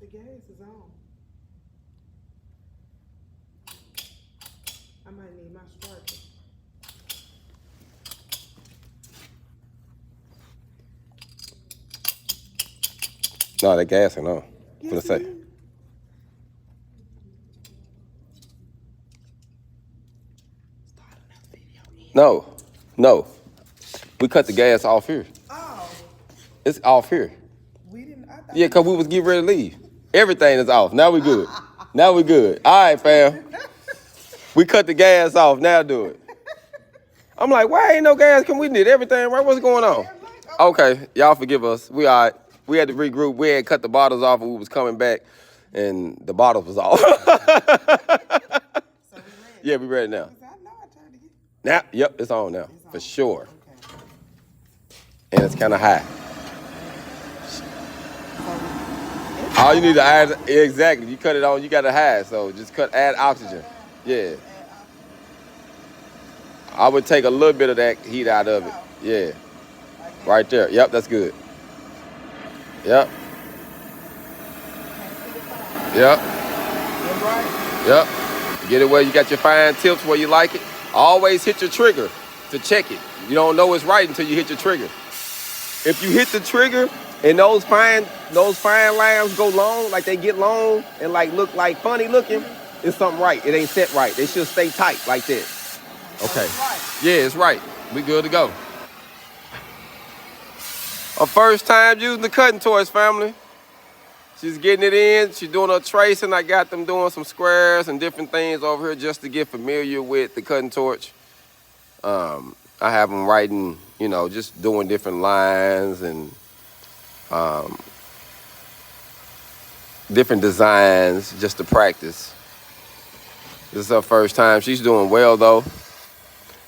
The gas is on. I might need my striker. No, the gas ain't on. Yes, Let's say. No. We cut the gas off here. Oh. It's off here. We didn't. I thought Yeah, because we was getting ready to leave. Everything is off. Now we good. Now we good. All right, fam. We cut the gas off. Now do it. I'm like, why ain't no gas? We did everything right. What's going on? Okay, y'all forgive us. We all right. We had to regroup. We had cut the bottles off and we was coming back and the bottles was off. So we ready. Yeah, we ready now. I know I tried to get. Now, yep, it's on now. It's For on. sure. Okay. And it's kind of high. All you need to add, exactly. You cut it on, you got to high. So just add oxygen. Yeah. I would take a little bit of that heat out of it. Yeah. Right there. Yep, that's good. Yep. Yep. Yep. Get it where you got your fine tips where you like it. Always hit your trigger to check it. You don't know it's right until you hit your trigger. If you hit the trigger and those fine lines go long, like they get long and like look like funny looking, it's something right. It ain't set right. They should stay tight like that. Okay. Yeah, it's right. We good to go. Her first time using the cutting torch, family. She's getting it in. She's doing her tracing. I got them doing some squares and different things over here just to get familiar with the cutting torch. I have them writing, just doing different lines and different designs just to practice. This is her first time. She's doing well, though.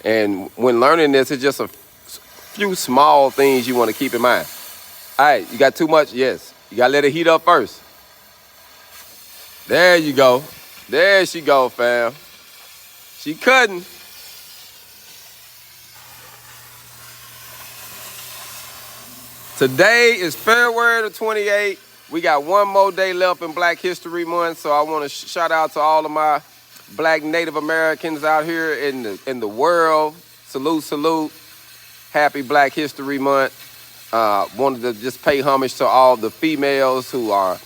And when learning this, it's just a few small things you want to keep in mind. All right, you got too much? Yes. You got to let it heat up first. There you go. There she go, fam. She cutting. Today is February the 28th. We got one more day left in Black History Month, so I want to shout out to all of my Black Native Americans out here in the world. Salute. Happy Black History Month. Wanted to just pay homage to all the females who are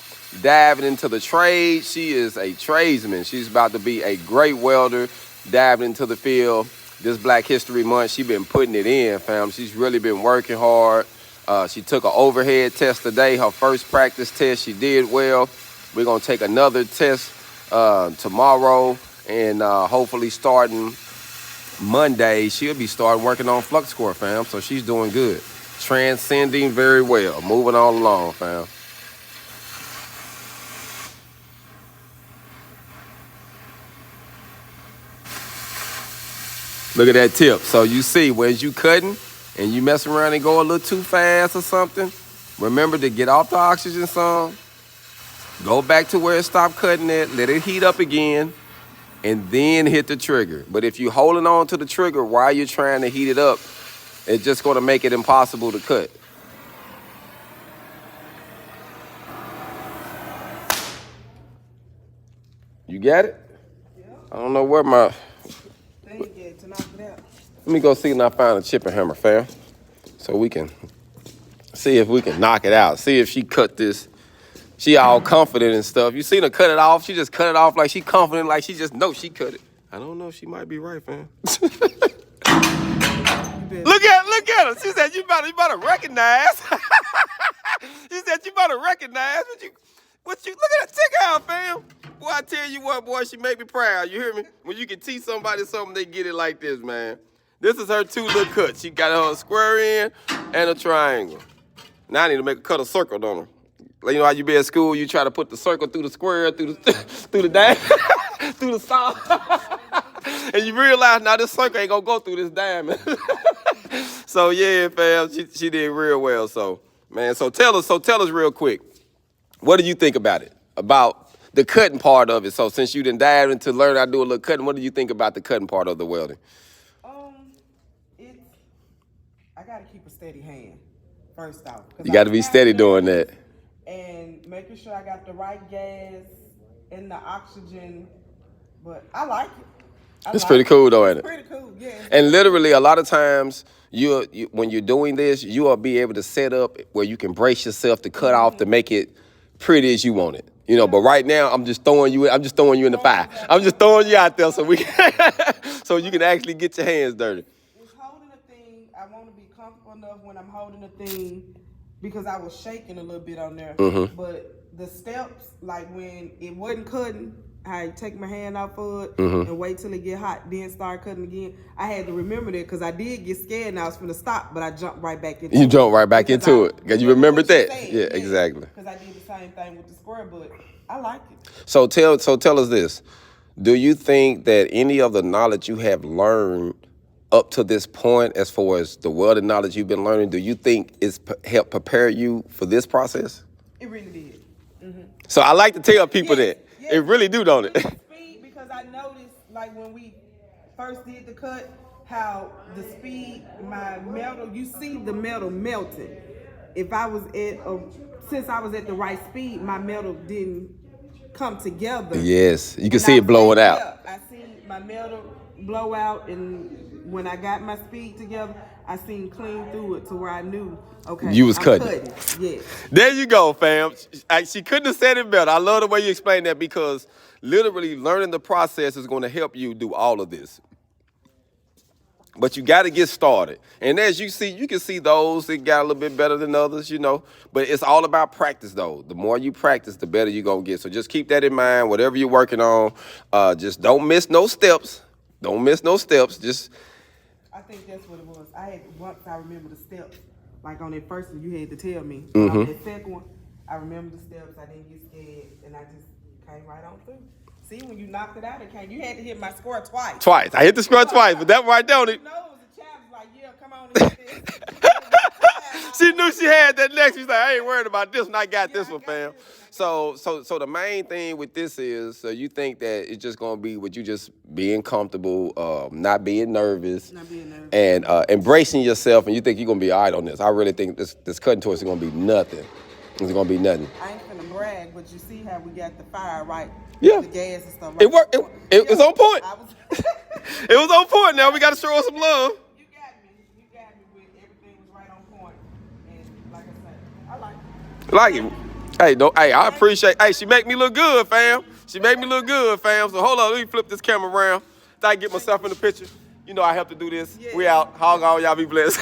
diving into the trade. She is a tradesman. She's about to be a great welder, diving into the field. This Black History Month, she's been putting it in, fam. She's really been working hard. She took an overhead test today, her first practice test. She did well. We're going to take another test tomorrow, and hopefully starting Monday, she'll be starting working on flux core, fam. So she's doing good. Transcending very well. Moving all along, fam. Look at that tip. So you see, when you cutting and you mess around and go a little too fast or something, remember to get off the oxygen some, go back to where it stopped cutting at, let it heat up again, and then hit the trigger. But if you're holding on to the trigger while you're trying to heat it up, it's just going to make it impossible to cut. You got it? Yeah. I don't know where my... Then you get to knock it out. Let me go see if I find a chipping hammer, fam, so we can see if we can knock it out. See if she cut this. She all confident and stuff. You seen her cut it off? She just cut it off like she confident, like she just knows she cut it. I don't know. She might be right, fam. Look at her. She said you better recognize. She said you better recognize what you look at that tick out, fam. Boy, I tell you what, boy, she make me proud. You hear me? When you can teach somebody something, they get it like this, man. This is her two little cuts. She got her square end and a triangle. Now I need to cut a circle, don't I? Like, you know how you be at school, you try to put the circle through the square, through the dime, through the saw. And you realize now this circle ain't gonna go through this diamond. So yeah, fam, she did real well. So, man, so tell us real quick, what do you think about it? About the cutting part of it. So since you done dived into learning how to do a little cutting, what do you think about the cutting part of the welding? I gotta keep a steady hand, first off. You gotta be steady doing that. And making sure I got the right gas and the oxygen. But I like it. It's pretty cool though, ain't it? It's pretty cool, yeah. And literally, a lot of times, when you're doing this, you will be able to set up where you can brace yourself to cut off to make it pretty as you want it. You know, but right now, I'm just throwing you in the fire. I'm just throwing you out there so so you can actually get your hands dirty. With holding a thing, I want to be comfortable enough when I'm holding a thing because I was shaking a little bit on there. But the steps, like when it wasn't cutting, I take my hand off of it and wait till it get hot, then start cutting again. I had to remember that because I did get scared and I was finna stop, but I jumped right back into it. You jumped right back into it because you remembered that. Yeah, exactly. Because I did the same thing with the square, but I like it. So tell us this. Do you think that any of the knowledge you have learned up to this point, as far as the welding knowledge you've been learning, do you think it's helped prepare you for this process? It really did. So I like to tell people that. It really do, don't it? Speed, because I noticed, like when we first did the cut, how the speed, my metal, you see the metal melting. If I was since I was at the right speed, my metal didn't come together. Yes, you can see it blowing out. Yeah, I see my metal blow out, and when I got my speed together, I seen clean through it to where I knew, okay, you was I'm cutting. Yeah. There you go, fam. She couldn't have said it better. I love the way you explained that because literally learning the process is going to help you do all of this. But you got to get started. And as you see, you can see those that got a little bit better than others, you know. But it's all about practice, though. The more you practice, the better you're going to get. So just keep that in mind, whatever you're working on. Just don't miss no steps. Don't miss no steps. Just... I think that's what it was. Once I remember the steps. Like on that first one, you had to tell me. On that second one, I remember the steps. I didn't get scared, and I just came right on through. See, when you knocked it out, it came. You had to hit my square twice. Twice. I hit the square twice, but that right there on it. You know, it was a challenge. Like, yeah, come on and hit this. She knew she had that next. She's like, I ain't worried about this one. I got this one, fam. So the main thing with this is, so you think that it's just gonna be with you just being comfortable, not being nervous, and embracing yourself, and you think you're gonna be all right on this. I really think this cutting torch is gonna be nothing. It's gonna be nothing. I ain't finna brag, but you see how we got the fire right? Yeah. The gas and stuff. It worked. It was on point. It was on point. Now we gotta show us some love. You got me. You got me with everything was right on point. And like I said, I like it. Like it. Hey, I appreciate. Hey, she make me look good, fam. She make me look good, fam. So hold on, let me flip this camera around. So I can get myself in the picture. You know I have to do this. Yeah. We out. Hog on, y'all be blessed.